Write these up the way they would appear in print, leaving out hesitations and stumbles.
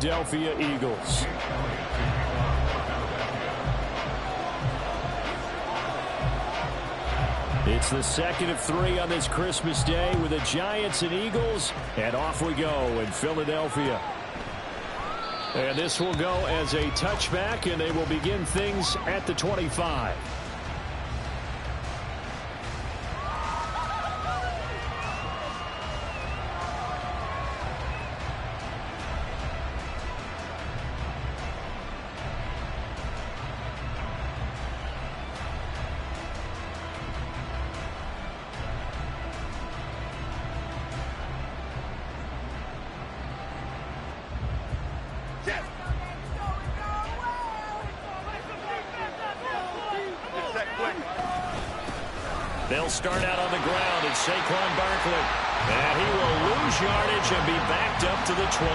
Philadelphia Eagles. It's the second of 3 on this Christmas Day with the Giants and Eagles, and off we go in Philadelphia. And this will go as a touchback, and they will begin things at the 25. They'll start out on the ground, and Saquon Barkley. And he will lose yardage and be backed up to the 24.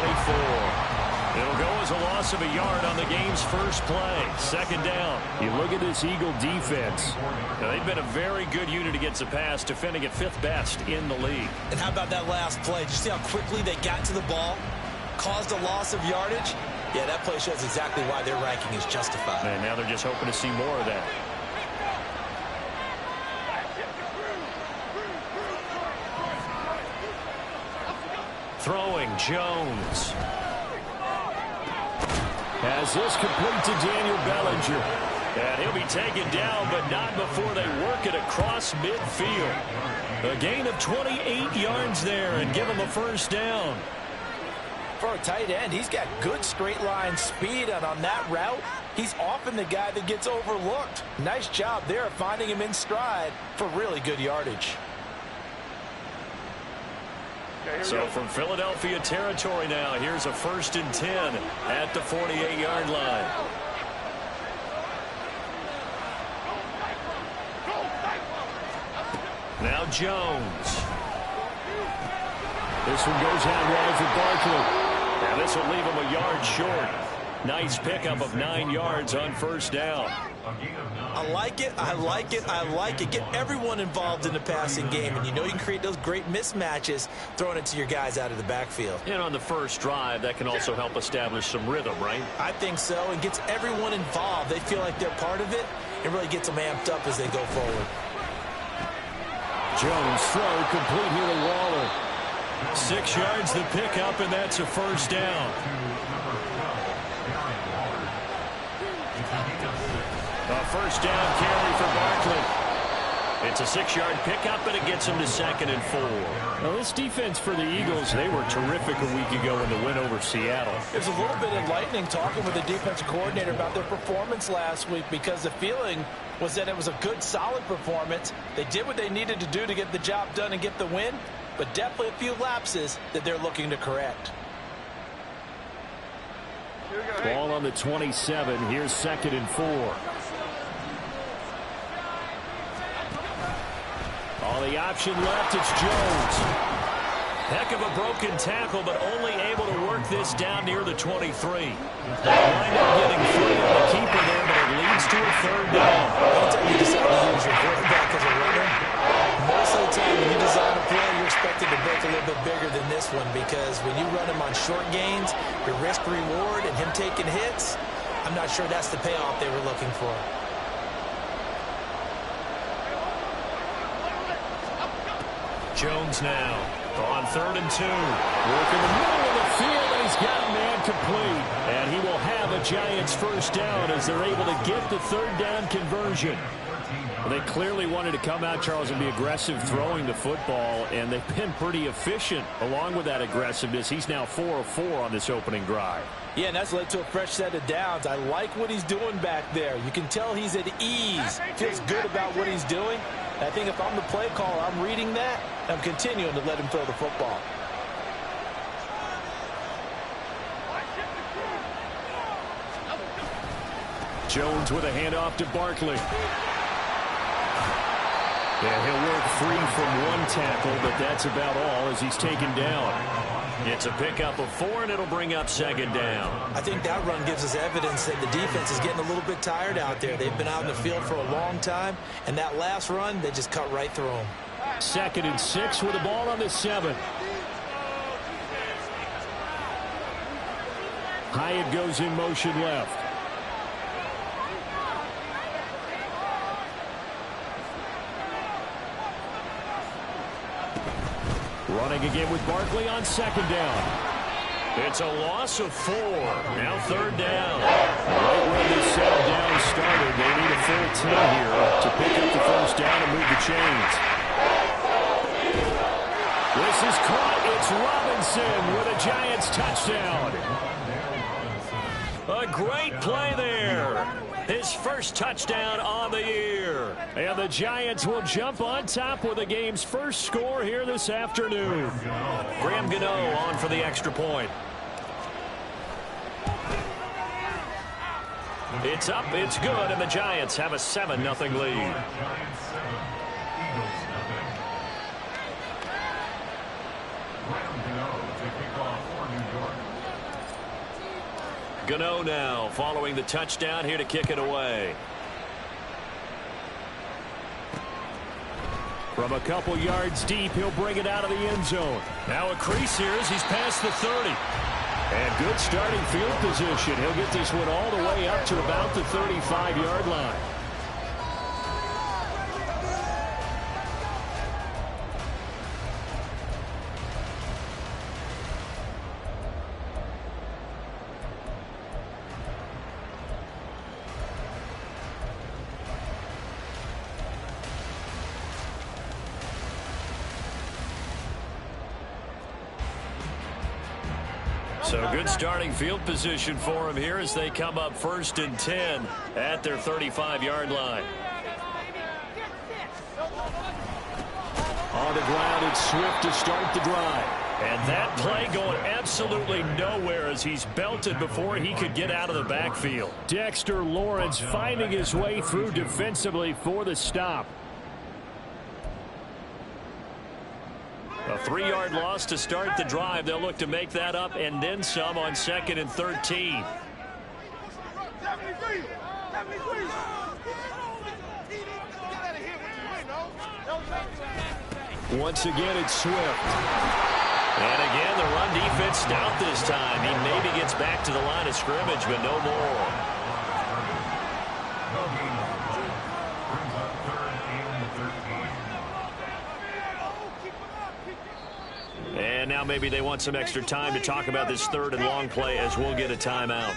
It'll go as a loss of a yard on the game's first play. Second down. You look at this Eagle defense. Now, they've been a very good unit against the pass, defending at 5th best in the league. And how about that last play? Did you see how quickly they got to the ball? Caused a loss of yardage? Yeah, that play shows exactly why their ranking is justified. And now they're just hoping to see more of that. Throwing, Jones. Has this complete to Daniel Bellinger. And he'll be taken down, but not before they work it across midfield. A gain of 28 yards there and give him a first down. For a tight end, he's got good straight line speed, and on that route, he's often the guy that gets overlooked. Nice job there of finding him in stride for really good yardage. So from Philadelphia territory now, here's a 1st and 10 at the 48-yard line. Now Jones. This one goes out wide for Barkley. Now this will leave him a yard short. Nice pickup of 9 yards on first down. I like it, I like it, I like it. Get everyone involved in the passing game, and you know you can create those great mismatches throwing it to your guys out of the backfield. And on the first drive, that can also help establish some rhythm, right? I think so, and gets everyone involved. They feel like they're part of it, and really gets them amped up as they go forward. Jones throw complete here to Waller. 6 yards the pickup, and that's a first down. A first down carry for Barkley. It's a 6-yard pickup, and it gets him to 2nd and 4. Now, this defense for the Eagles, they were terrific a week ago in the win over Seattle. It was a little bit enlightening talking with the defensive coordinator about their performance last week, because the feeling was that it was a good, solid performance. They did what they needed to do to get the job done and get the win, but definitely a few lapses that they're looking to correct. Ball on the 27. Here's 2nd and 4. All the option left, it's Jones. Heck of a broken tackle, but only able to work this down near the 23. Wind up getting free on the keeper there, but it leads to a 3rd down. Anytime you decide to use your quarterback as a runner, most of the time when you design a play, you're expected to break a little bit bigger than this one, because when you run him on short gains, your risk-reward and him taking hits, I'm not sure that's the payoff they were looking for. Jones now on 3rd and 2. Work in the middle of the field, and he's got a man complete. And he will have a Giants first down as they're able to get the 3rd down conversion. Well, they clearly wanted to come out, Charles, and be aggressive throwing the football, and they've been pretty efficient along with that aggressiveness. He's now 4 of 4 on this opening drive. Yeah, and that's led to a fresh set of downs. I like what he's doing back there. You can tell he's at ease. Feels good about what he's doing. I think if I'm the play caller, I'm reading that. I'm continuing to let him throw the football. Jones with a handoff to Barkley. Yeah, he'll work free from one tackle, but that's about all as he's taken down. It's a pickup of 4, and it'll bring up 2nd down. I think that run gives us evidence that the defense is getting a little bit tired out there. They've been out in the field for a long time, and that last run, they just cut right through them. 2nd and 6 with the ball on the 7. Hyatt goes in motion left. Running again with Barkley on second down. It's a loss of 4. Now third down. Right when this settle down started, they need a full 10 here to pick up the first down and move the chains. This is caught. It's Robinson with a Giants touchdown. A great play there. His first touchdown on the year. And the Giants will jump on top with the game's first score here this afternoon. Graham Gano on for the extra point. It's up, it's good, and the Giants have a 7-0 lead. Gano now following the touchdown here to kick it away. From a couple yards deep, he'll bring it out of the end zone. Now a crease here as he's past the 30. And good starting field position. He'll get this one all the way up to about the 35-yard line. So good starting field position for him here as they come up 1st and 10 at their 35-yard line. On the ground, it's Swift to start the drive. And that play going absolutely nowhere as he's belted before he could get out of the backfield. Dexter Lawrence finding his way through defensively for the stop. A 3-yard loss to start the drive. They'll look to make that up and then some on 2nd and 13. Once again, it's Swift. And again, the run defense stout this time. He maybe gets back to the line of scrimmage, but no more. And now maybe they want some extra time to talk about this 3rd and long play as we'll get a timeout.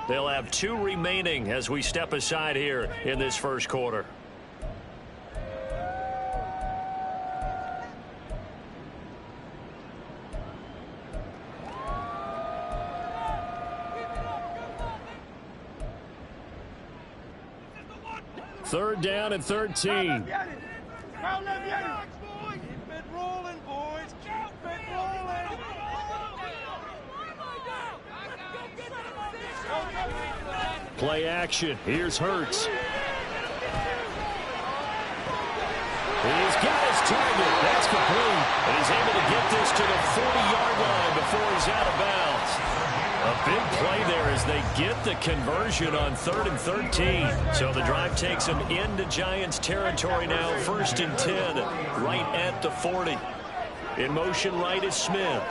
They'll have 2 remaining as we step aside here in this first quarter. Third down and 13. Play action. Here's Hurts. He's got his target. That's complete. And he's able to get this to the 40-yard line before he's out of bounds. A big play there as they get the conversion on 3rd and 13. So the drive takes them into Giants territory now. 1st and 10, right at the 40. In motion right is Smith.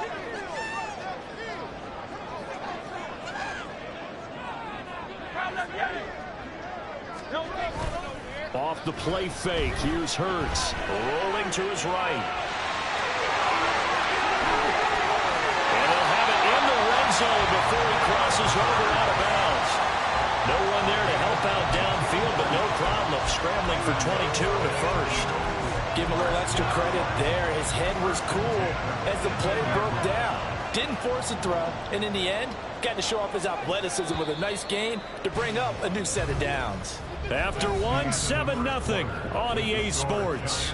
Off the play fake. Here's Hurts. Rolling to his right. And he'll have it in the red zone before he crosses over out of bounds. No one there to help out downfield, but no problem scrambling for 22 to first. Give him a little extra credit there. His head was cool as the play broke down. Didn't force a throw, and in the end, got to show off his athleticism with a nice gain to bring up a new set of downs. After one, 7-0 on EA Sports.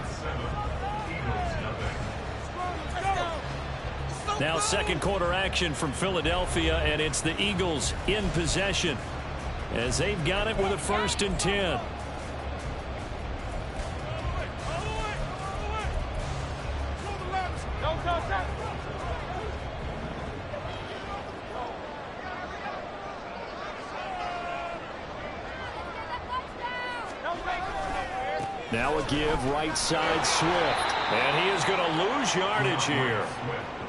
Now 2nd quarter action from Philadelphia, and it's the Eagles in possession as they've got it with a 1st and 10. Now a give right side Swift. And he is going to lose yardage here.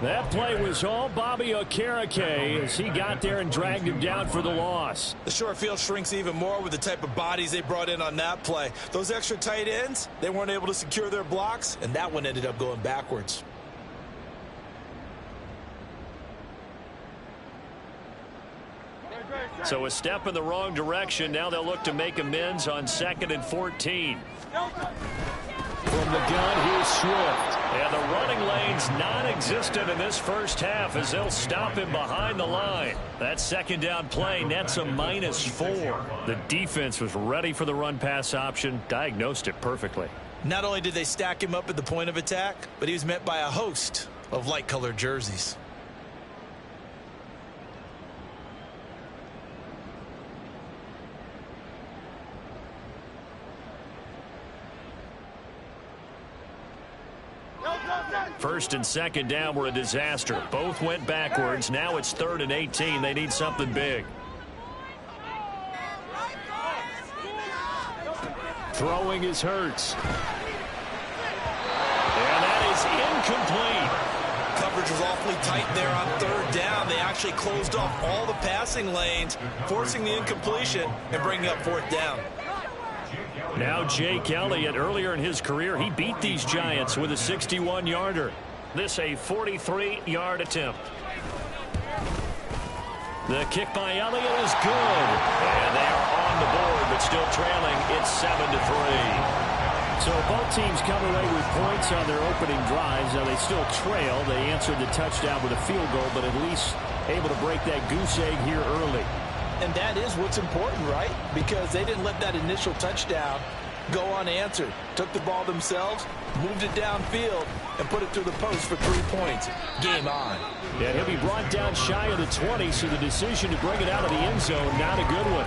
That play was all Bobby Okereke as he got there and dragged him down for the loss. The short field shrinks even more with the type of bodies they brought in on that play. Those extra tight ends, they weren't able to secure their blocks, and that one ended up going backwards. So a step in the wrong direction. Now they'll look to make amends on 2nd and 14. From the gun, here's Swift. And the running lane's non-existent in this first half as they'll stop him behind the line. That second down play nets a -4. The defense was ready for the run-pass option, diagnosed it perfectly. Not only did they stack him up at the point of attack, but he was met by a host of light-colored jerseys. First and second down were a disaster. Both went backwards. Now it's 3rd and 18. They need something big. Throwing is Hurts. And that is incomplete. Coverage was awfully tight there on 3rd down. They actually closed off all the passing lanes, forcing the incompletion and bringing up 4th down. Now Jake Elliott, earlier in his career, he beat these Giants with a 61-yarder. This a 43-yard attempt. The kick by Elliott is good. And they are on the board, but still trailing. It's 7-3. So both teams come away with points on their opening drives. Now they still trail. They answered the touchdown with a field goal, but at least able to break that goose egg here early. And that is what's important, right? Because they didn't let that initial touchdown go unanswered. Took the ball themselves, moved it downfield, and put it through the post for 3 points. Game on. Yeah, he'll be brought down shy of the 20, so the decision to bring it out of the end zone, not a good one.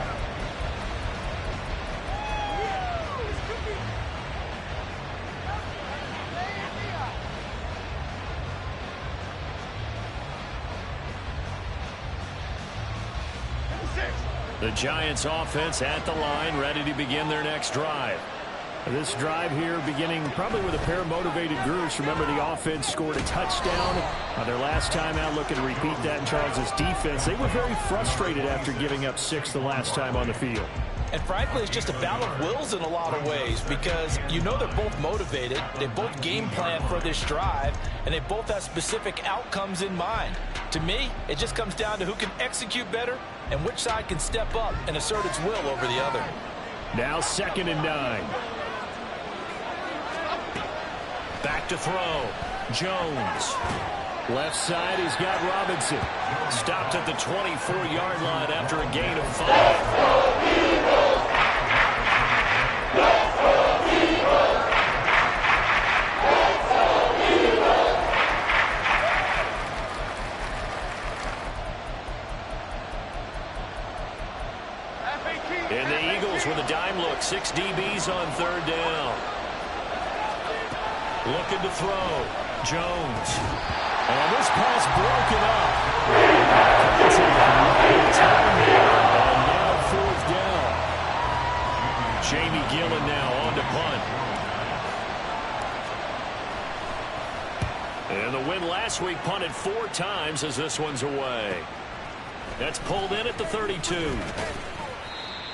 The Giants offense at the line, ready to begin their next drive. This drive here beginning probably with a pair of motivated groups. Remember, the offense scored a touchdown on their last time out. Looking to repeat that in Charles's defense. They were very frustrated after giving up 6 the last time on the field. And frankly, it's just a battle of wills in a lot of ways because you know they're both motivated. They both game plan for this drive, and they both have specific outcomes in mind. To me, it just comes down to who can execute better and which side can step up and assert its will over the other. Now 2nd and 9. Back to throw. Jones. Left side, he's got Robinson. Stopped at the 24-yard line after a gain of 5. And the Eagles with a dime look. 6 DBs on 3rd down. Looking to throw. Jones. And this pass broken up. It's a right time there. And now 4th down. Jamie Gillen now on to punt. And the win last week punted 4 times as this one's away. That's pulled in at the 32.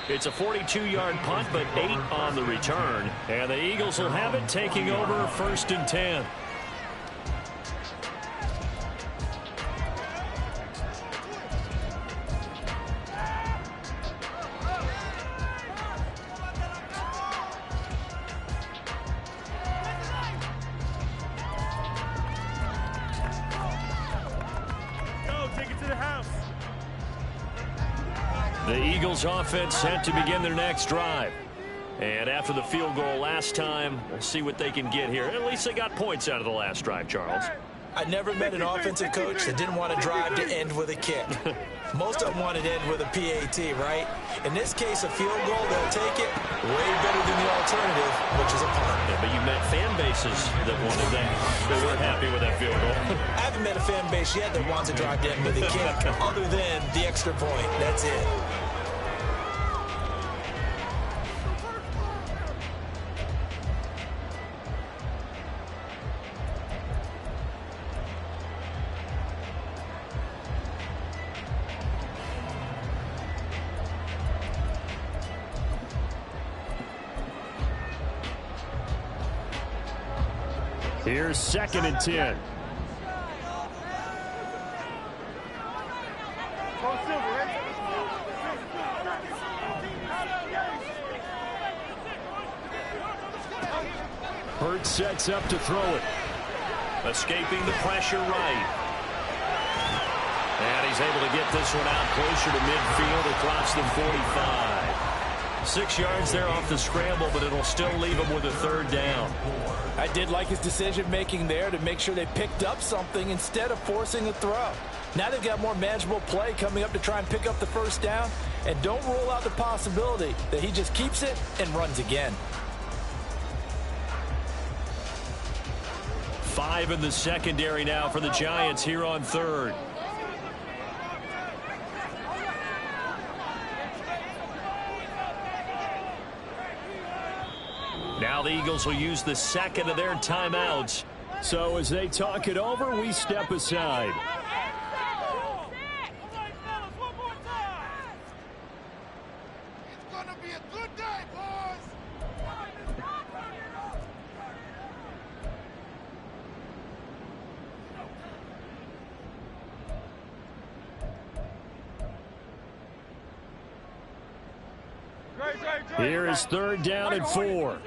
It's a 42-yard punt, but 8 on the return. And the Eagles will have it, taking over 1st and 10. The Eagles offense set to begin their next drive. And after the field goal last time, we'll see what they can get here. At least they got points out of the last drive, Charles. I never met an offensive coach that didn't want to drive to end with a kick. Most of them wanted to end with a PAT, right? In this case, a field goal, they'll take it way better than the alternative, which is a punt. Yeah, but you met fan bases that wanted that. They weren't happy with that field goal. I haven't met a fan base yet that wants to drive to end with a kick other than the extra point. That's it. Here's 2nd and 10. Hurts sets up to throw it. Escaping the pressure right. And he's able to get this one out closer to midfield across the 45. 6 yards there off the scramble, but it'll still leave him with a 3rd down. I did like his decision-making there to make sure they picked up something instead of forcing a throw. Now they've got more manageable play coming up to try and pick up the 1st down. And don't rule out the possibility that he just keeps it and runs again. 5 in the secondary now for the Giants here on 3rd. Now the Eagles will use the 2nd of their timeouts. So as they talk it over, we step aside. It's gonna be a good day, boys. Here is 3rd down and 4.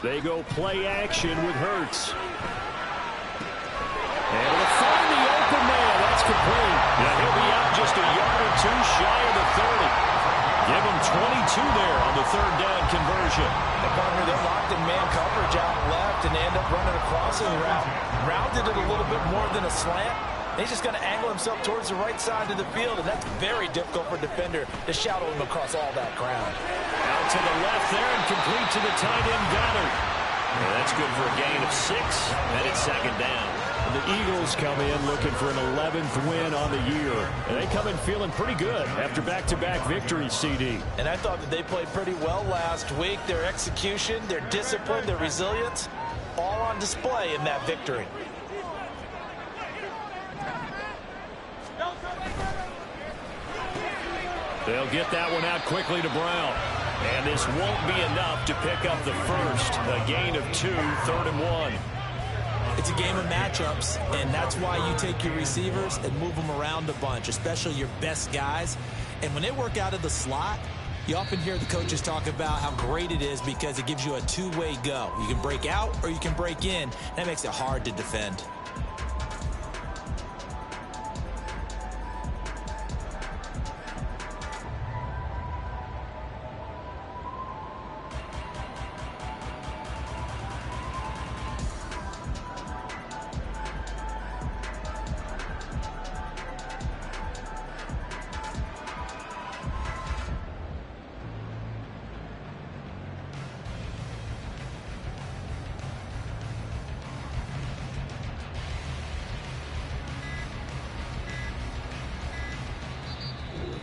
They go play action with Hurts. Able to find the open man. That's complete. Yeah, he'll be out just a yard or 2 shy of the 30. Give him 22 there on the 3rd down conversion. And partner, they're locked in man coverage out left, and they end up running a crossing route. Rounded it a little bit more than a slant. He's just going to angle himself towards the right side of the field, and that's very difficult for a defender to shadow him across all that ground. Out to the left there and complete to the tight end Goddard. And that's good for a gain of 6, and it's 2nd down. The Eagles come in looking for an 11th win on the year. And they come in feeling pretty good after back-to-back victories, CD. And I thought that they played pretty well last week. Their execution, their discipline, their resilience, all on display in that victory. They'll get that one out quickly to Brown. And this won't be enough to pick up the 1st. A gain of 2, 3rd and 1. It's a game of matchups, and that's why you take your receivers and move them around a bunch, especially your best guys. And when they work out of the slot, you often hear the coaches talk about how great it is because it gives you a two-way go. You can break out or you can break in. That makes it hard to defend.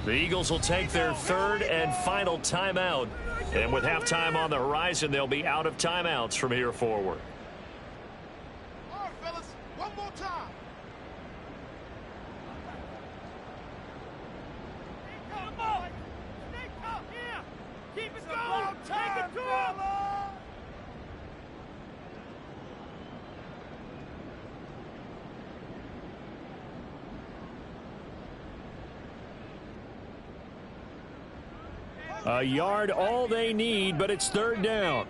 The Eagles will take their 3rd and final timeout. And with halftime on the horizon, they'll be out of timeouts from here forward. All right, fellas, one more time. Come on. Stay tough here. Keep it going. Take it to him. A yard all they need, but it's 3rd down.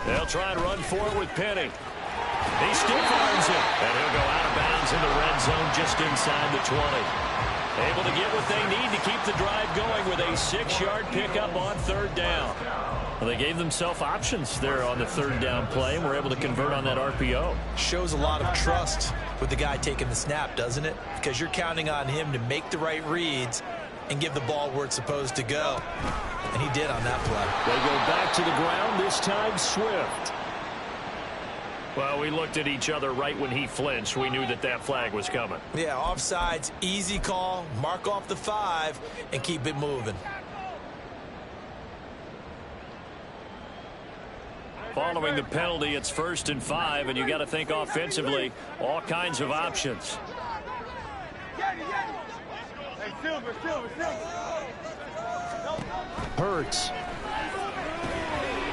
They'll try and run for it with Penny. He stiff arms it, and he'll go out of bounds in the red zone just inside the 20. Able to get what they need to keep the drive going with a 6-yard pickup on 3rd down. Well, they gave themselves options there on the 3rd down play, and were able to convert on that RPO. Shows a lot of trust with the guy taking the snap, doesn't it? Because you're counting on him to make the right reads and give the ball where it's supposed to go. And he did on that play. They go back to the ground, this time Swift. Well, we looked at each other right when he flinched. We knew that that flag was coming. Yeah, offsides, easy call. Mark off the 5 and keep it moving. Following the penalty, it's 1st and 5, and you got to think offensively, all kinds of options. Hurts.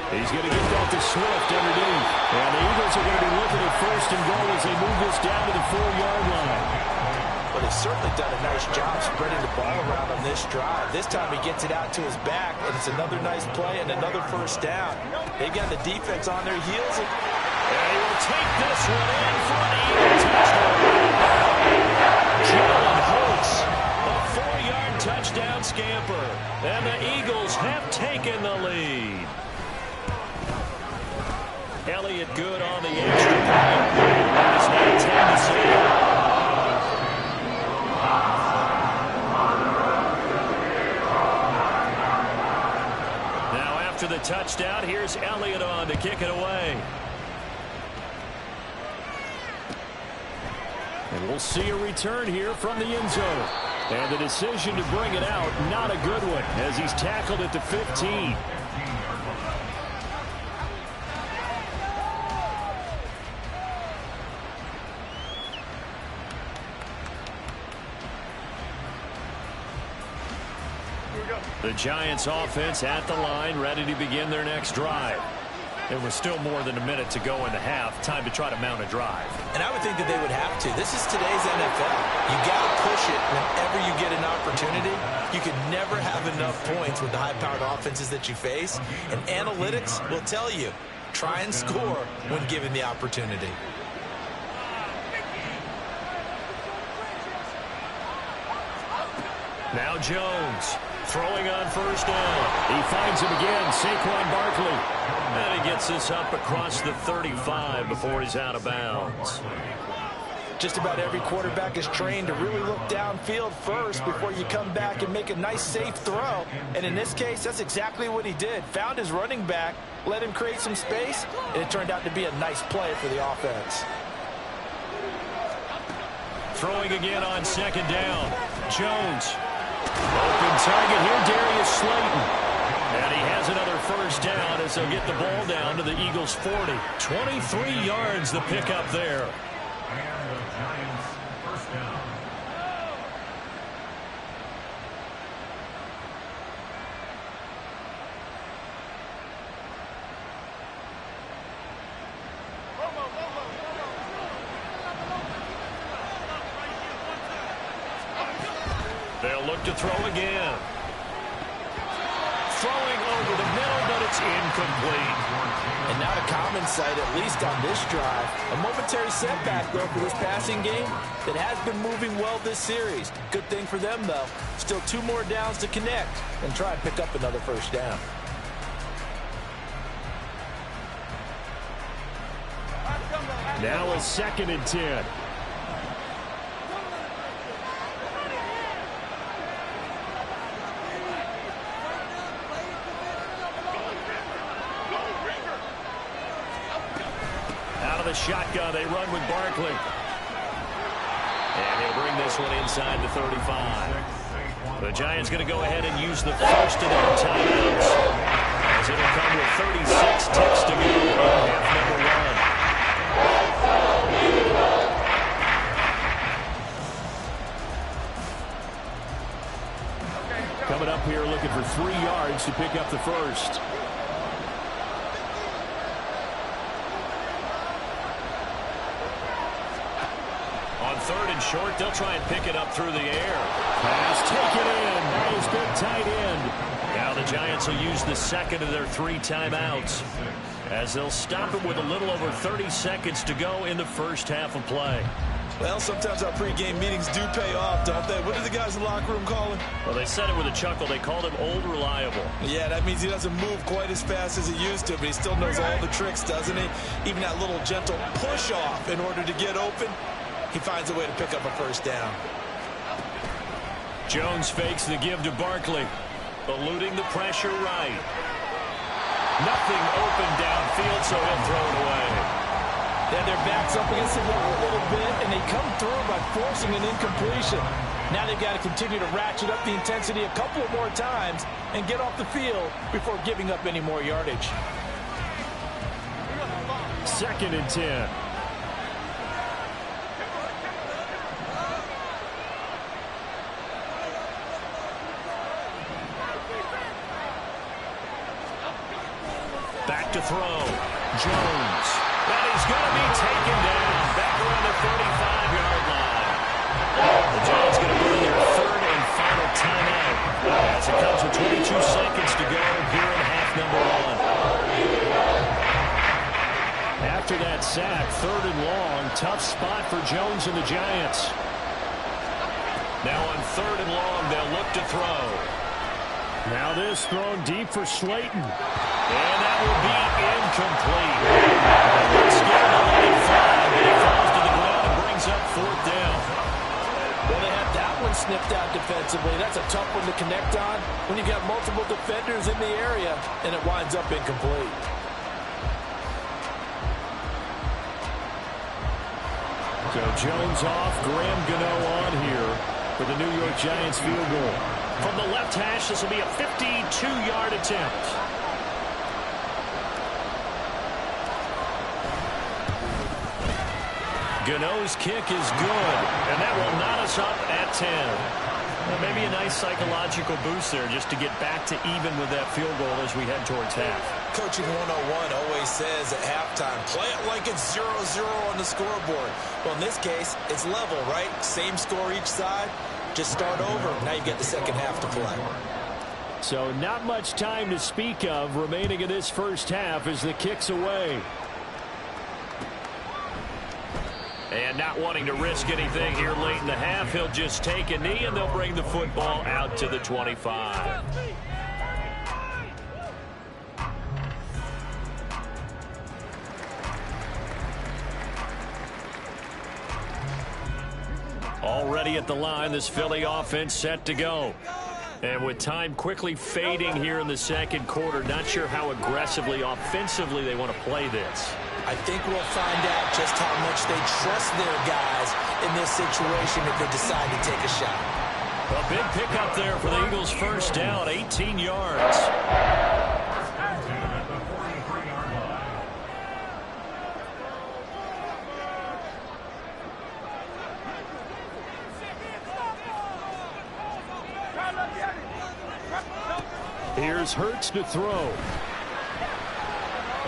He's going to get that to Swift underneath. And the Eagles are going to be looking at 1st and goal as they move this down to the 4-yard line. But they've certainly done a nice job spreading the ball around on this drive. This time he gets it out to his back, and it's another nice play and another 1st down. They got the defense on their heels. And he will take this one in for an Eagle touchdown. Jalen Hurts, a 4-yard touchdown scamper. And the Eagles have taken the lead. Elliott good on the extra point. It's now 10-6. After the touchdown, here's Elliott on to kick it away. And we'll see a return here from the end zone. And the decision to bring it out, not a good one, as he's tackled at the 15. The Giants offense at the line, ready to begin their next drive. There was still more than a minute to go in the half. Time to try to mount a drive. And I would think that they would have to. This is today's NFL. You got to push it whenever you get an opportunity. You can never have enough points with the high-powered offenses that you face. And analytics will tell you, try and score when given the opportunity. Now Jones throwing on 1st down. He finds him again, Saquon Barkley. And he gets this up across the 35 before he's out of bounds. Just about every quarterback is trained to really look downfield first before you come back and make a nice, safe throw. And in this case, that's exactly what he did. Found his running back, let him create some space, and it turned out to be a nice play for the offense. Throwing again on 2nd down. Jones. Open target here, Darius Slayton. And he has another 1st down as they'll get the ball down to the Eagles' 40. 23 yards the pickup there. And the Giants' 1st down. They'll look to throw again. Throwing over the middle, but it's incomplete. And not a common sight, at least on this drive. A momentary setback, though, for this passing game that has been moving well this series. Good thing for them, though. Still 2 more downs to connect and try and pick up another 1st down. Now a 2nd and 10. The shotgun, they run with Barkley. And he'll bring this one inside the 35. The Giants going to go ahead and use the first of their timeouts, as it'll come with 36 ticks to go in half number 1. Coming up here looking for 3 yards to pick up the 1st. On 3rd and short, they'll try and pick it up through the air. Pass taken in by his big tight end. Now the Giants will use the 2nd of their 3 timeouts, as they'll stop it with a little over 30 seconds to go in the 1st half of play. Well, sometimes our pregame meetings do pay off, don't they? What do the guys in the locker room call him? Well, they said it with a chuckle. They called him Old Reliable. Yeah, that means he doesn't move quite as fast as he used to, but he still knows all the tricks, doesn't he? Even that little gentle push-off in order to get open. He finds a way to pick up a 1st down. Jones fakes the give to Barkley, eluding the pressure right. Nothing open downfield, so he'll throw it away. They have their backs up against the wall a little bit, and they come through by forcing an incompletion. Now they've got to continue to ratchet up the intensity a couple of more times and get off the field before giving up any more yardage. 2nd and 10. Back to throw. Jones. And he's going to be taken down back around the 35-yard line. The Giants going to burn their 3rd and final timeout as it comes with 22 seconds to go here in half number 1. After that sack, 3rd and long, tough spot for Jones and the Giants. Now on 3rd and long, they'll look to throw. Now this thrown deep for Slayton. And that will be incomplete. Let's get him to let it fly, but he falls to the ground and brings up 4th down. Well, they have that one snipped out defensively. That's a tough one to connect on when you've got multiple defenders in the area, and it winds up incomplete. So Jones off, Graham Gano on here for the New York Giants field goal. From the left hash, this will be a 52-yard attempt. Gano's kick is good, and that will knot us up at 10. Well, maybe a nice psychological boost there just to get back to even with that field goal as we head towards half. Coaching 101 always says at halftime, play it like it's 0-0 on the scoreboard. Well, in this case, it's level, right? Same score each side. Just start over. Now you get the second half to play. So not much time to speak of remaining in this first half as the kick's away. And not wanting to risk anything here late in the half, he'll just take a knee and they'll bring the football out to the 25. Already at the line, this Philly offense set to go. And with time quickly fading here in the second quarter, not sure how aggressively, offensively they want to play this. I think we'll find out just how much they trust their guys in this situation if they decide to take a shot. A big pickup there for the Eagles' first down, 18 yards. Here's Hurts to throw.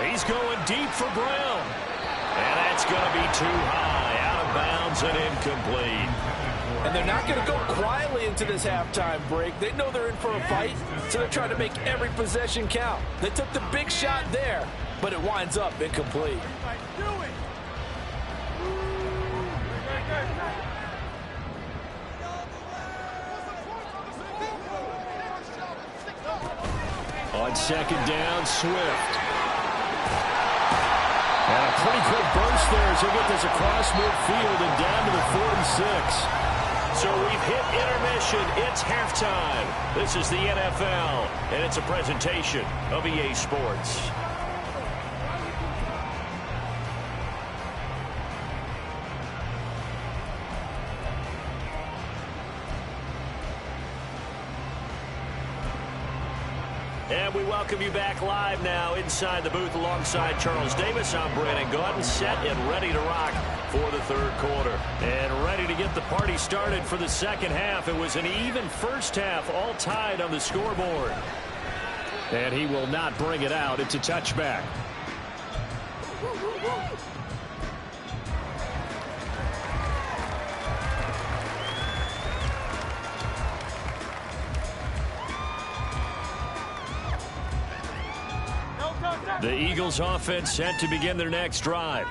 He's going deep for Brown. And that's going to be too high, out of bounds and incomplete. And they're not going to go quietly into this halftime break. They know they're in for a fight, so they're trying to make every possession count. They took the big shot there, but it winds up incomplete. On second down, Swift. And a pretty quick burst there as he gets this across midfield and down to the 46. So we've hit intermission. It's halftime. This is the NFL, and it's a presentation of EA Sports. And we welcome you back live now inside the booth alongside Charles Davis. I'm Brandon Gaudin, set and ready to rock for the third quarter. And ready to get the party started for the second half. It was an even first half, all tied on the scoreboard. And he will not bring it out. It's a touchback. The Eagles offense set to begin their next drive.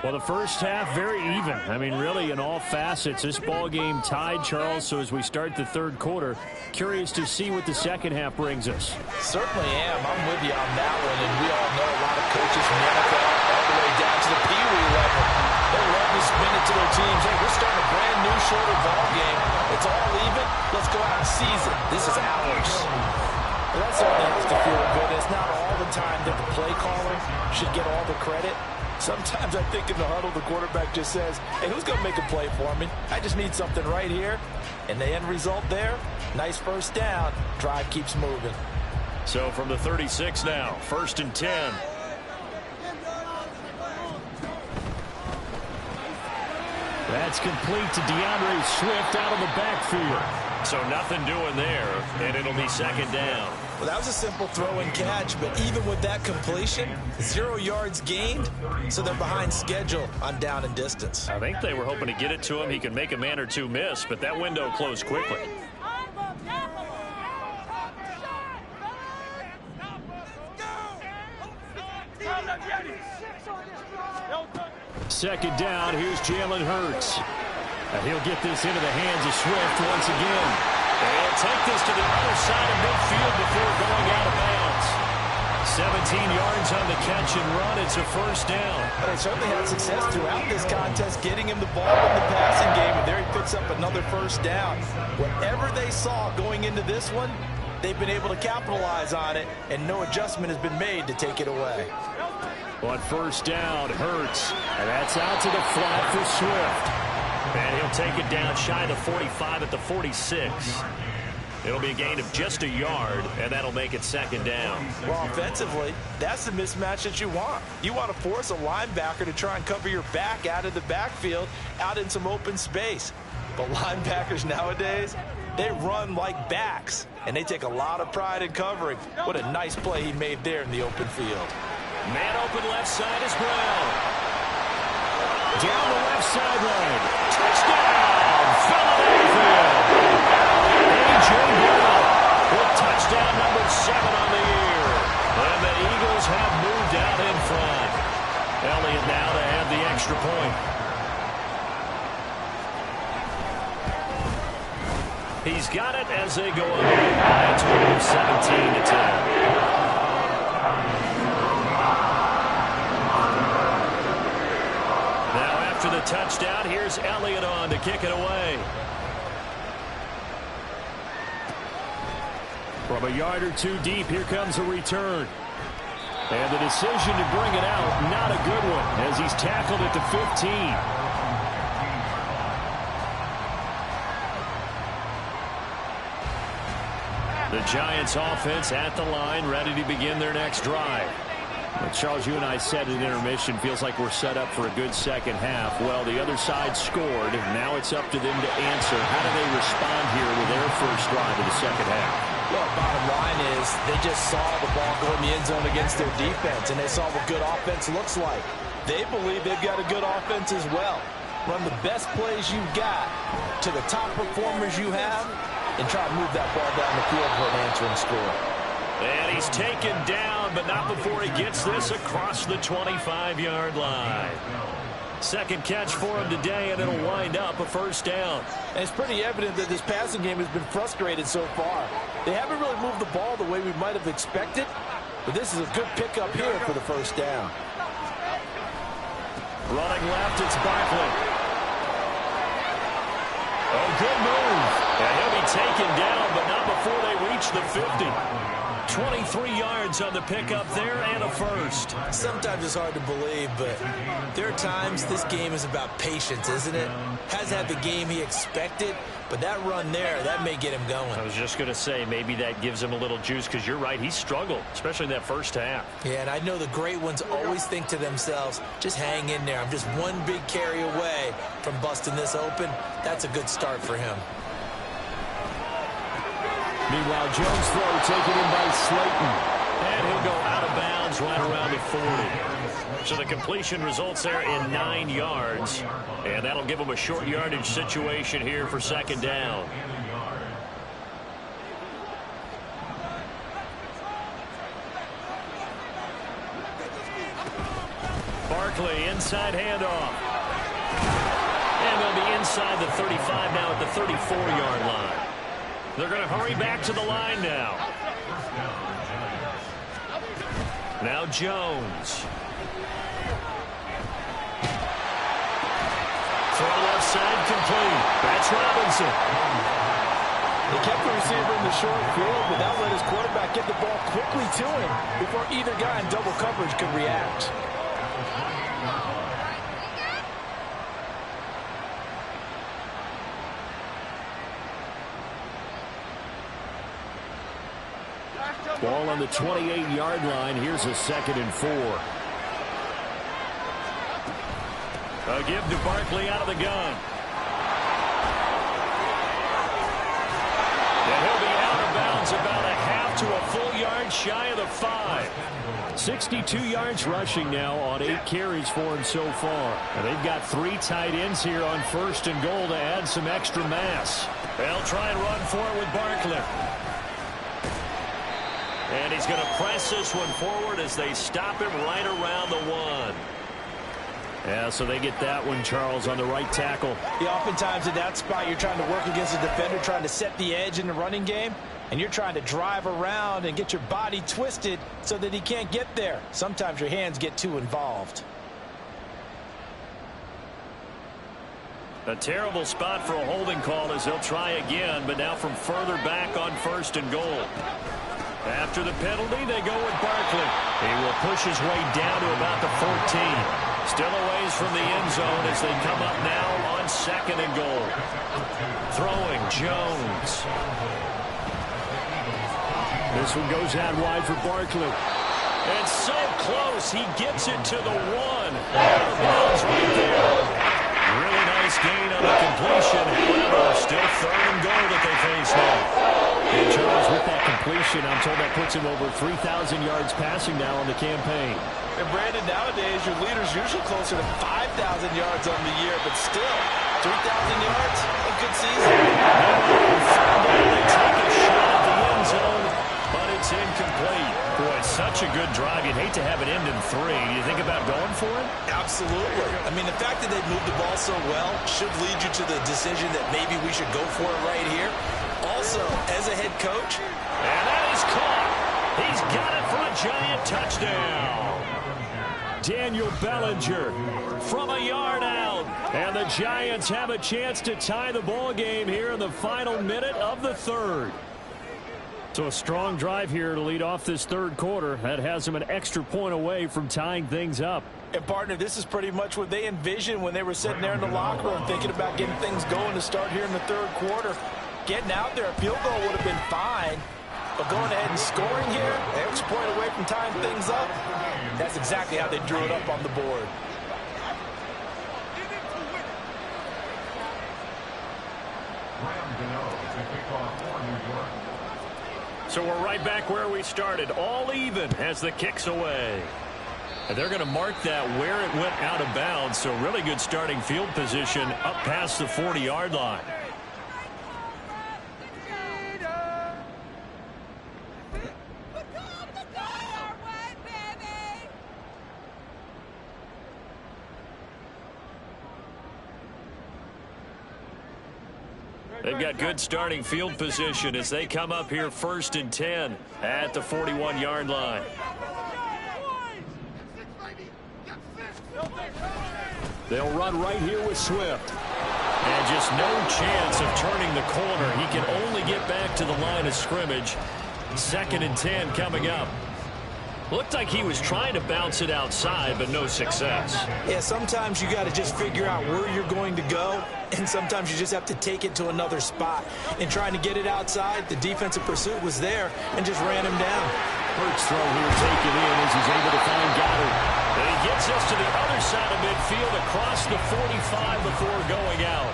Well, the first half, very even. I mean, really, in all facets, this ball game tied, Charles. So as we start the third quarter, curious to see what the second half brings us. Certainly am. I'm with you on that one. And we all know a lot of coaches from the NFL all the way down to the Pee Wee level. They love to spin it to their teams. Hey, we're starting a brand new shorter ball game. It's all even. Let's go out and seize it. This is ours. Well, that certainly has to feel good. It's not all the time that the play caller should get all the credit. Sometimes I think in the huddle, the quarterback just says, hey, who's going to make a play for me? I just need something right here. And the end result there, nice first down. Drive keeps moving. So from the 36 now, 1st and 10. That's complete to DeAndre Swift out of the backfield. So nothing doing there, and it'll be 2nd down. Well, that was a simple throw and catch, but even with that completion, 0 yards gained, so they're behind schedule on down and distance. I think they were hoping to get it to him. He could make a man or two miss, but that window closed quickly. Second down, here's Jalen Hurts. And he'll get this into the hands of Swift once again. And he'll take this to the other side of midfield before going out of bounds. 17 yards on the catch and run. It's a 1st down. They certainly had success throughout this contest getting him the ball in the passing game, and there he picks up another 1st down. Whatever they saw going into this one, they've been able to capitalize on it, and no adjustment has been made to take it away. On 1st down, Hurts. And that's out to the flat for Swift. And he'll take it down shy of the 45 at the 46. It'll be a gain of just a yard, and that'll make it 2nd down. Well, offensively, that's the mismatch that you want. You want to force a linebacker to try and cover your back out of the backfield, out in some open space. But linebackers nowadays, they run like backs, and they take a lot of pride in covering. What a nice play he made there in the open field. Man open left side is Brown. Down the left sideline. Touchdown, Philadelphia. A.J. Brown with touchdown number 7 on the year. And the Eagles have moved out in front. Elliott now to have the extra point. He's got it as they go up by a total of 17-10. After the touchdown, here's Elliott on to kick it away. From a yard or two deep, here comes a return. And the decision to bring it out, not a good one, as he's tackled at the 15. The Giants offense at the line, ready to begin their next drive. Well, Charles, you and I said at intermission, feels like we're set up for a good second half. Well, the other side scored. Now it's up to them to answer. How do they respond here with their first drive of the second half? Well, bottom line is they just saw the ball go in the end zone against their defense, and they saw what good offense looks like. They believe they've got a good offense as well. Run the best plays you've got to the top performers you have, and try to move that ball down the field for an answering score. And he's taken down, but not before he gets this across the 25-yard line. Second catch for him today, and it'll wind up a 1st down. And it's pretty evident that this passing game has been frustrated so far. They haven't really moved the ball the way we might have expected, but this is a good pickup here for the 1st down. Running left, it's Barkley. Oh, good move. And he'll be taken down, but not before they reach the 50. 23 yards on the pickup there and a 1st. Sometimes it's hard to believe, but there are times this game is about patience, isn't it? Hasn't had the game he expected, but that run there, that may get him going. I was just going to say, maybe that gives him a little juice, because you're right, he struggled, especially in that 1st half. Yeah, and I know the great ones always think to themselves, just hang in there. I'm just one big carry away from busting this open. That's a good start for him. Meanwhile, Jones' throw taken in by Slayton. And he'll go out of bounds right around the 40. So the completion results there in 9 yards. And that'll give him a short yardage situation here for 2nd down. Barkley, inside handoff. And they'll be inside the 35 now at the 34-yard line. They're going to hurry back to the line now. Now Jones. Throw left side complete. That's Robinson. They kept the receiver in the short field, but that let his quarterback get the ball quickly to him before either guy in double coverage could react. Ball on the 28-yard line. Here's a 2nd and 4. A give to Barkley out of the gun. And he'll be out of bounds about a half to a full yard shy of the 5. 62 yards rushing now on 8 carries for him so far. And they've got 3 tight ends here on 1st and goal to add some extra mass. They'll try and run for it with Barkley. And he's going to press this one forward as they stop him right around the 1. Yeah, so they get that one, Charles, on the right tackle. Yeah, oftentimes in that spot, you're trying to work against a defender, trying to set the edge in the running game, and you're trying to drive around and get your body twisted so that he can't get there. Sometimes your hands get too involved. A terrible spot for a holding call as they'll try again, but now from further back on 1st and goal. After the penalty, they go with Barkley. He will push his way down to about the 14. Still a ways from the end zone as they come up now on 2nd and goal. Throwing Jones. This one goes out wide for Barkley. And so close, he gets it to the 1. Out of bounds right there. Really nice gain on the completion. However, still 3rd and goal that they face now. And Charles, with that completion, I'm told that puts him over 3,000 yards passing now on the campaign. And Brandon, nowadays your leader's usually closer to 5,000 yards on the year, but still, 3,000 yards, a good season. They take a shot at the end zone, but it's incomplete. Boy, it's such a good drive. You'd hate to have it end in 3. You think about going for it? Absolutely. I mean, the fact that they moved the ball so well should lead you to the decision that maybe we should go for it right here. Also, as a head coach, and that is caught. He's got it for a giant touchdown. Daniel Bellinger from a yard out. And the Giants have a chance to tie the ball game here in the final minute of the 3rd. So a strong drive here to lead off this 3rd quarter. That has them an extra point away from tying things up. And, partner, this is pretty much what they envisioned when they were sitting there in the locker room thinking about getting things going to start here in the 3rd quarter. Getting out there, a field goal would have been fine. But going ahead and scoring here, an extra point away from tying things up, that's exactly how they drew it up on the board. So we're right back where we started, all even as the kick's away. And they're going to mark that where it went out of bounds, so really good starting field position up past the 40-yard line. They've got good starting field position as they come up here 1st and 10 at the 41-yard line. They'll run right here with Swift. And just no chance of turning the corner. He can only get back to the line of scrimmage. 2nd and 10 coming up. Looked like he was trying to bounce it outside, but no success. Yeah, sometimes you got to just figure out where you're going to go, and sometimes you just have to take it to another spot. In trying to get it outside, the defensive pursuit was there and just ran him down. Hurts throw here taken in as he's able to find Goddard. And he gets us to the other side of midfield across the 45 before going out.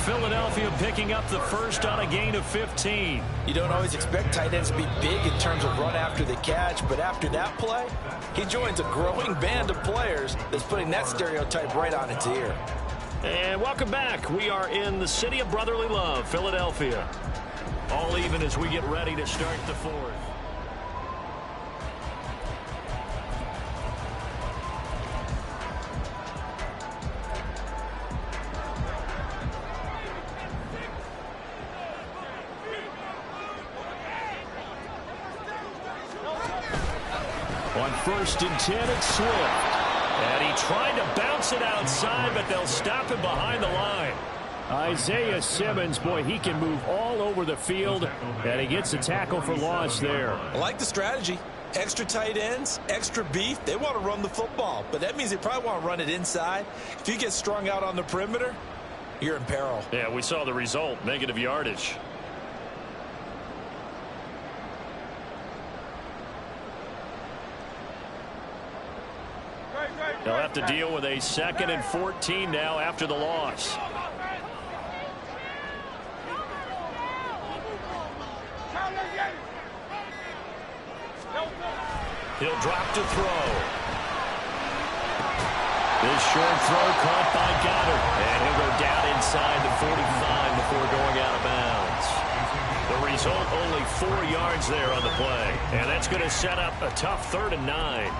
Philadelphia picking up the first on a gain of 15. You don't always expect tight ends to be big in terms of run after the catch, but after that play, he joins a growing band of players that's putting that stereotype right on its ear. And welcome back. We are in the city of brotherly love, Philadelphia. All even as we get ready to start the 4th. On 1st and 10, it's Swift. And he tried to bounce it outside, but they'll stop him behind the line. Isaiah Simmons, boy, he can move all over the field, and he gets a tackle for loss there. I like the strategy. Extra tight ends, extra beef. They want to run the football, but that means they probably want to run it inside. If you get strung out on the perimeter, you're in peril. Yeah, we saw the result, negative yardage. They'll have to deal with a 2nd and 14 now after the loss. He'll drop to throw. This short throw caught by Goddard. And he'll go down inside the 45 before going out of bounds. The result, only 4 yards there on the play. And that's going to set up a tough 3rd and 9.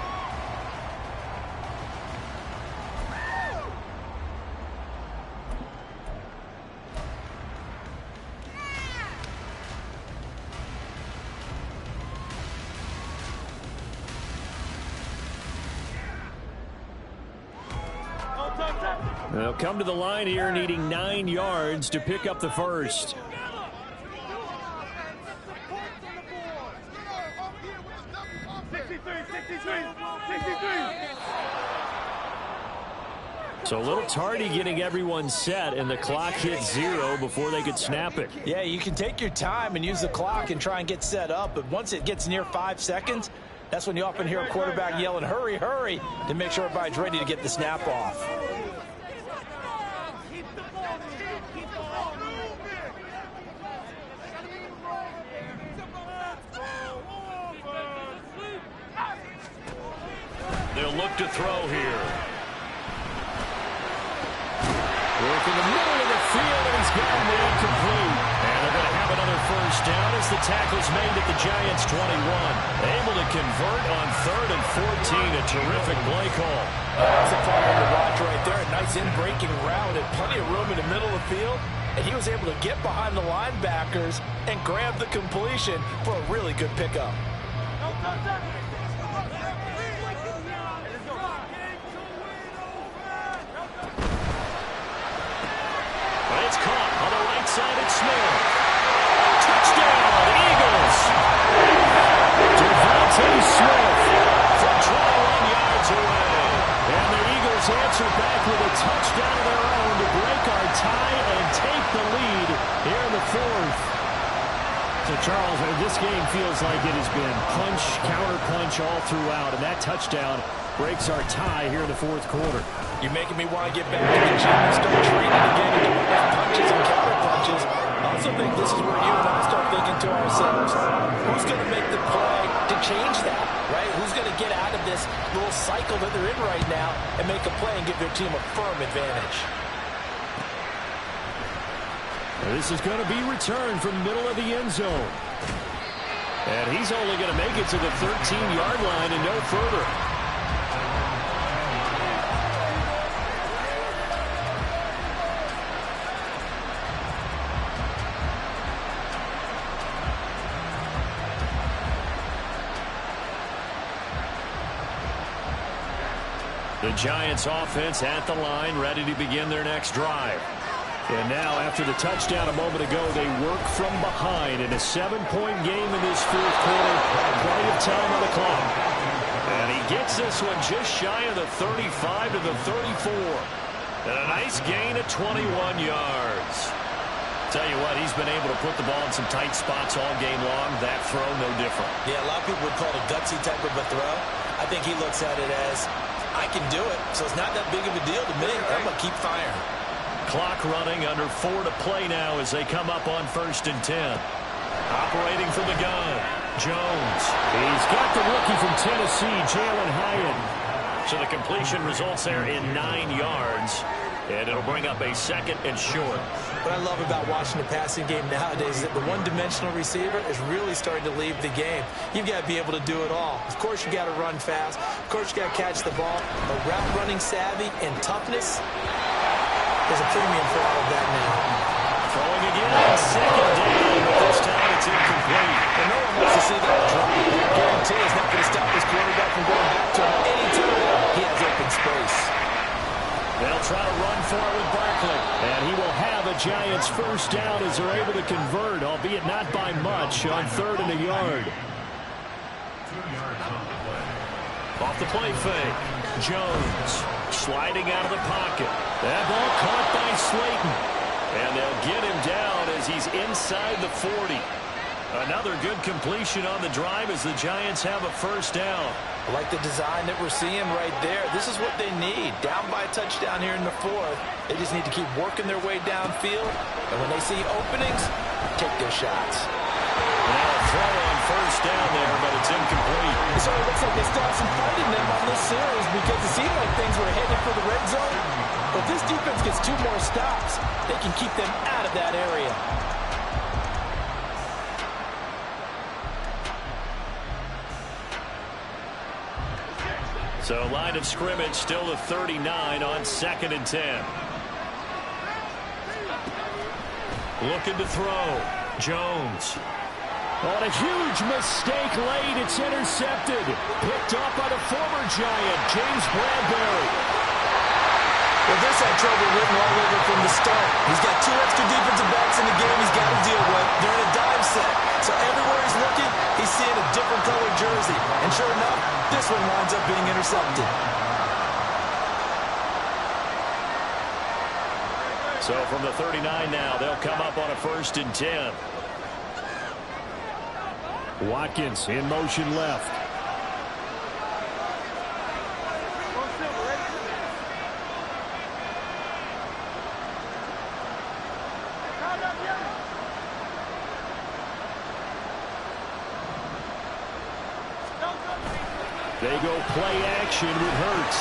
They'll come to the line here needing 9 yards to pick up the first. So a little tardy getting everyone set, and the clock hit 0 before they could snap it. Yeah, you can take your time and use the clock and try and get set up, but once it gets near 5 seconds, that's when you often hear a quarterback yelling, hurry, hurry, to make sure everybody's ready to get the snap off. They'll look to throw here. Work in the middle of the field, and he's got him incomplete. And they're going to have another first down as the tackle's made at the Giants' 21. Able to convert on 3rd and 14. A terrific play call. That's a fun one to watch right there. A nice in-breaking route and plenty of room in the middle of the field. And he was able to get behind the linebackers and grab the completion for a really good pickup. It's caught on the right side at Smith. Touchdown, Eagles. Devontae Smith From 21 yards away. and the Eagles answer back with a touchdown of their own to break our tie and take the lead here in the 4th. So, Charles, this game feels like it has been punch, counter-punch all throughout, and that touchdown breaks our tie here in the 4th quarter. You're making me want to get back to the gym and start training again and doing those punches and counter punches. I also think this is where you and I start thinking to ourselves, who's going to make the play to change that, right? Who's going to get out of this little cycle that they're in right now and make a play and give their team a firm advantage? This is going to be returned from the middle of the end zone. And he's only going to make it to the 13-yard line and no further. The Giants offense at the line, ready to begin their next drive. And now, after the touchdown a moment ago, they work from behind in a 7-point game in this 4th quarter. Plenty of time on the clock. And he gets this one just shy of the 35 to the 34. And a nice gain of 21 yards. Tell you what, he's been able to put the ball in some tight spots all game long. That throw, no different. Yeah, a lot of people would call it a gutsy type of a throw. I think he looks at it as, I can do it, so it's not that big of a deal to me. I'm going to keep firing. Clock running, under 4 to play now as they come up on 1st and 10. Operating from the gun, Jones. He's got the rookie from Tennessee, Jalen Hyatt. So the completion results there in 9 yards. And it'll bring up a 2nd and short. What I love about watching the passing game nowadays is that the one-dimensional receiver is really starting to leave the game. You've got to be able to do it all. Of course, you got to run fast. Of course, you got to catch the ball. But route running savvy and toughness, there's a premium for all of that now. Throwing again, 2nd down, but this time it's incomplete. And no one wants to see that drop. I guarantee it's not going to stop this quarterback from going back to him anytime he has open space. They'll try to run for it with Barkley. And he will have a Giants first down as they're able to convert, albeit not by much, on 3rd and a yard. 2 yards on the play. Off the play fake. Jones sliding out of the pocket. That ball caught by Slayton. And they'll get him down as he's inside the 40. Another good completion on the drive as the Giants have a first down. I like the design that we're seeing right there. This is what they need. Down by a touchdown here in the 4th. They just need to keep working their way downfield. And when they see openings, take their shots. Now a throw on first down there, but it's incomplete. So it looks like they still have some fight in them on this series because it seemed like things were headed for the red zone. But if this defense gets 2 more stops, they can keep them out of that area. So line of scrimmage still to 39 on 2nd and 10. Looking to throw. Jones. On a huge mistake late, it's intercepted. Picked up by the former Giant, James Bradbury. Well, this had trouble written all over from the start. He's got 2 extra defensive backs in the game he's got to deal with. They're in a dive set. So everywhere he's looking, he's seeing a different colored jersey. And sure enough, this one winds up being intercepted. So from the 39 now, they'll come up on a 1st and 10. Watkins in motion left. They go play action with Hurts.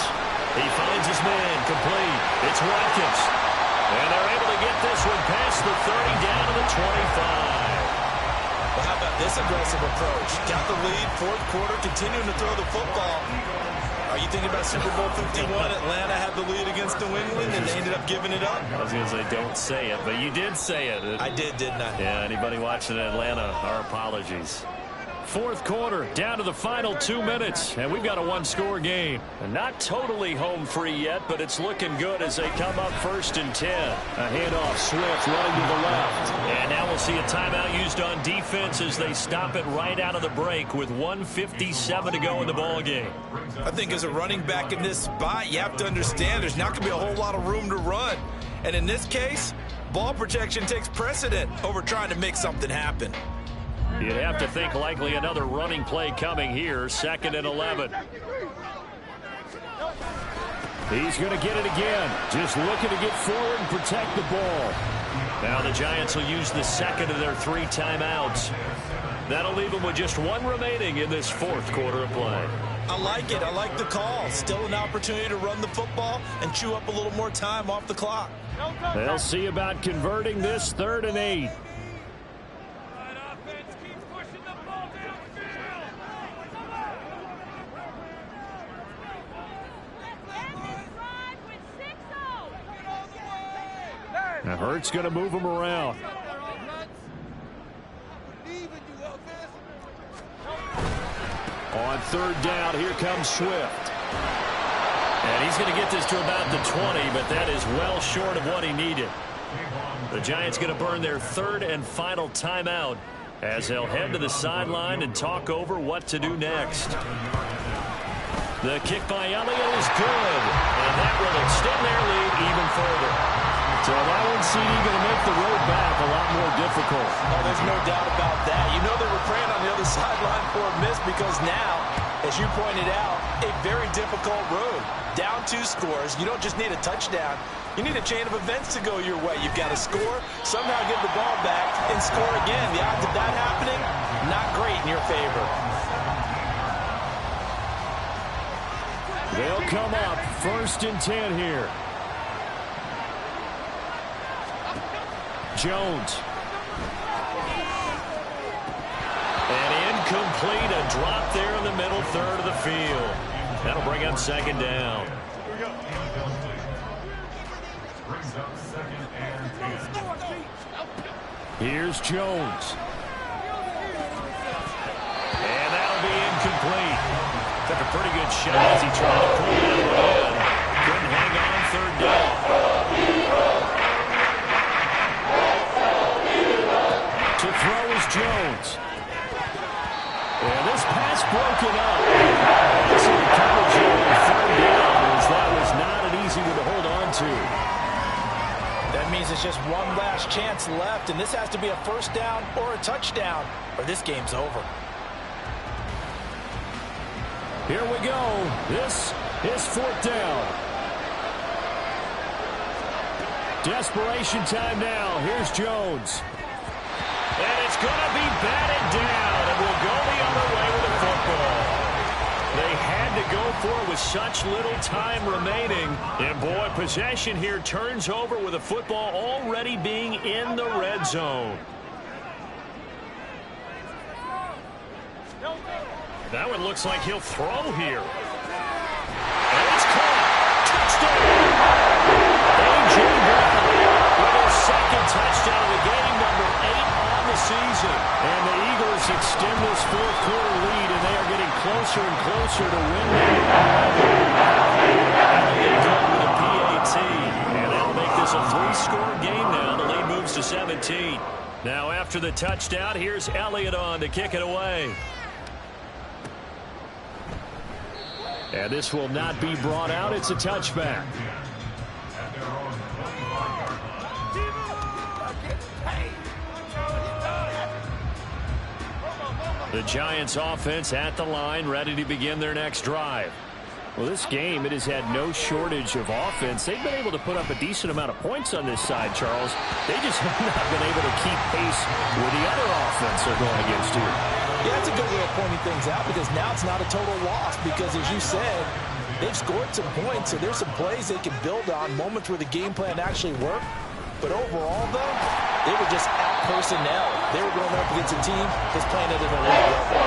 He finds his man, complete. It's Watkins. And they're able to get this one past the 30 down to the 25. Well, how about this aggressive approach? Got the lead, 4th quarter, continuing to throw the football. Are you thinking about Super Bowl 51? Atlanta had the lead against New England, and they ended up giving it up. I was going to say, don't say it, but you did say it. I did, didn't I? Yeah, anybody watching Atlanta, our apologies. 4th quarter, down to the final 2 minutes, and we've got a 1-score game. And not totally home free yet, but it's looking good as they come up 1st and 10. A handoff, Swift running to the left. And now we'll see a timeout used on defense as they stop it right out of the break with 1:57 to go in the ballgame. I think as a running back in this spot, you have to understand there's not going to be a whole lot of room to run. And in this case, ball protection takes precedent over trying to make something happen. You'd have to think likely another running play coming here, 2nd and 11. He's going to get it again. Just looking to get forward and protect the ball. Now the Giants will use the 2nd of their 3 timeouts. That'll leave them with just 1 remaining in this 4th quarter of play. I like it. I like the call. Still an opportunity to run the football and chew up a little more time off the clock. They'll see about converting this 3rd and 8. Now Hurts going to move him around. On 3rd down, here comes Swift. And he's going to get this to about the 20, but that is well short of what he needed. The Giants going to burn their 3rd and final timeout as they'll head to the sideline and talk over what to do next. The kick by Elliott is good, and that will extend their lead even further. So that one's CD going to make the road back a lot more difficult. Oh, there's no doubt about that. You know they were praying on the other sideline for a miss because now, as you pointed out, a very difficult road. Down 2 scores. You don't just need a touchdown. You need a chain of events to go your way. You've got to score, somehow get the ball back, and score again. The odds of that happening, not great in your favor. They'll come up 1st and 10 here. Jones. And incomplete, a drop there in the middle 3rd of the field. That'll bring up 2nd down. Here's Jones. And that'll be incomplete. Took a pretty good shot as he tried to pull that one in. Couldn't hang on 3rd down. means it's just one last chance left, and this has to be a first down or a touchdown, or this game's over. Here we go. This is fourth down. Desperation time now. Here's Jones. And it's going to be batted down, and will go the other way with the football. They had to go for it with such little time remaining. And, boy, possession here turns over with the football already being in the red zone. That one looks like he'll throw here. And it's caught. Touchdown! A.J. Brown with his second touchdown of the game, number 8 on the season. And the Eagles extend this fourth quarter lead, and they are getting closer and closer to winning. Elliott good with a PAT. And that'll make this a 3-score game now. The lead moves to 17. Now after the touchdown, here's Elliott on to kick it away. And this will not be brought out. It's a touchback. The Giants offense at the line, ready to begin their next drive. Well, this game, it has had no shortage of offense. They've been able to put up a decent amount of points on this side, Charles. They just have not been able to keep pace with the other offense they're going against here. Yeah, that's a good way of pointing things out, because now it's not a total loss, because as you said, they've scored some points, so there's some plays they can build on, moments where the game plan actually worked. But overall, though, they were just out personnel. They were going up against a team that's playing at an elite level.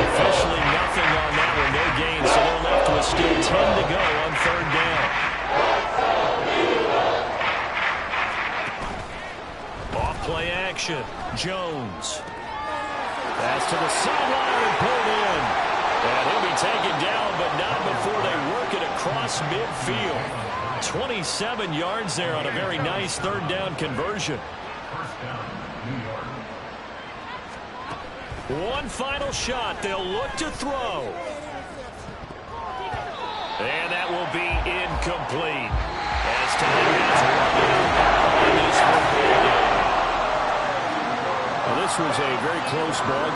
Officially nothing on that one, no gain, so they're left with still 10 to go on third down. Off play action, Jones. Pass to the sideline and pulled in. And he'll be taken down, but not before they work it across midfield. 27 yards there on a very nice third down conversion. One final shot. They'll look to throw. And that will be incomplete. As time has run out on this football game. Well, this was a very close ball.